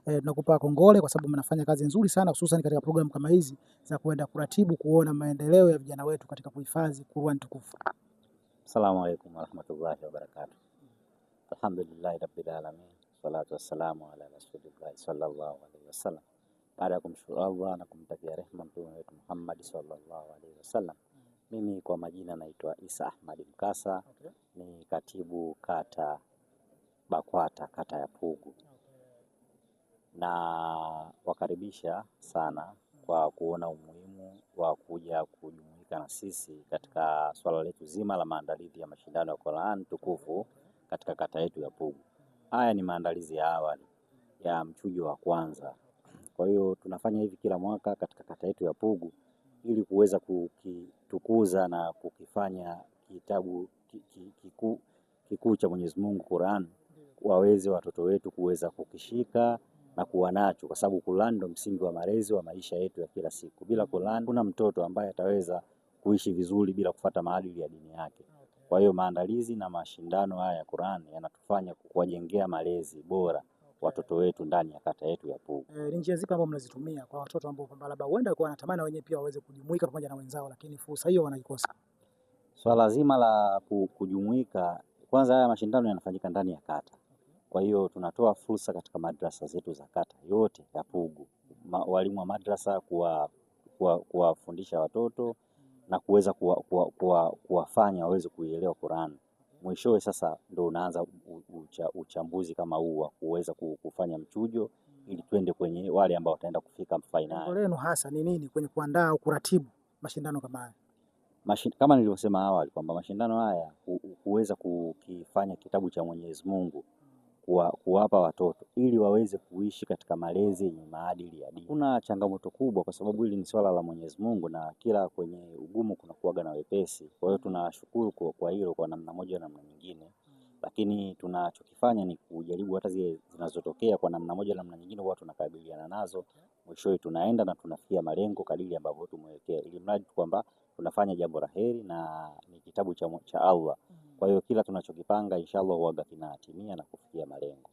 Tunakupa kongole kwa sababu mnafanya kazi nzuri sana, hususan katika programu kama hizi za kwenda kuratibu kuona maendeleo ya vijana wetu katika kuhifadhi Qur'an tukufu. Assalamu alaikum warahmatullahi wabarakatuh. Alhamdulillahi rabbil alamin. Salatu wassalamu ala rasulillahi sallallahu alaihi wasallam. Baada ya kumshukuru Allah na kumtakia rehema mtume wetu Muhammad sallallahu alaihi wasallam. Mimi kwa majina naitwa Isa Ahmad Mkasa, ni katibu kata BAKWATA kata ya Pugu. Na wakaribisha sana kwa kuona umuhimu wa kuja kujumuika na sisi katika swala letu zima la maandalizi ya mashindano ya Qur'an tukufu katika kata yetu ya Pugu. Haya ni maandalizi ya awali ya mchujo wa kwanza. Kwa hiyo tunafanya hivi kila mwaka katika kata yetu ya Pugu ili kuweza kukitukuza na kukifanya kitabu kikuu cha Mwenyezi Mungu Qur'an, waweze watoto wetu kuweza kukishika na kuwa nacho, kwa sababu Qur'an ndio msingi wa malezi wa maisha yetu ya kila siku. Bila Qur'an kuna mtoto ambaye ataweza kuishi vizuri bila kufuata maadili ya dini yake. Kwa hiyo maandalizi na mashindano haya ya Qur'an yanatufanya kuwajengea malezi bora watoto wetu ndani ya kata yetu ya Pugu. Ni njia zipi ambazo mnazitumia kwa watoto ambao kwamba labda huenda walikuwa wanatamani wenyewe pia waweze kujumuika pamoja na wenzao, lakini fursa hiyo wanaikosa? Swala zima la kujumuika, kwanza haya mashindano yanafanyika ndani ya kata. Kwa hiyo tunatoa fursa katika madrasa zetu za kata yote ya Pugu, walimu wa madrasa kuwafundisha watoto na kuweza kuwafanya waweze kuielewa Qur'an. Mwishowe sasa ndio unaanza uchambuzi kama huu wa kuweza kufanya mchujo ili twende kwenye wale ambao wataenda kufika finali. Lengo lenu hasa ni nini kwenye kuandaa au kuratibu mashindano kama haya? Kama nilivyosema awali kwamba mashindano haya huweza kukifanya kitabu cha Mwenyezi Mungu kuwapa watoto ili waweze kuishi katika malezi yenye maadili ya dini. Kuna changamoto kubwa kwa sababu hili ni swala la Mwenyezi Mungu na kila kwenye ugumu kuna kuwaga na wepesi. Kwa hiyo tunashukuru kwa hilo kwa namna moja na namna nyingine. Lakini tunachokifanya ni kujaribu hata zile zinazotokea kwa namna moja na namna nyingine huwa tunakabiliana nazo. Mwishowe tunaenda na tunafikia malengo kadiri ambavyo tumewekea, ili mradi kwamba tunafanya jambo la heri na ni kitabu cha Allah. Kwa hiyo kila tunachokipanga inshallah huwa kinatimia na kufikia malengo.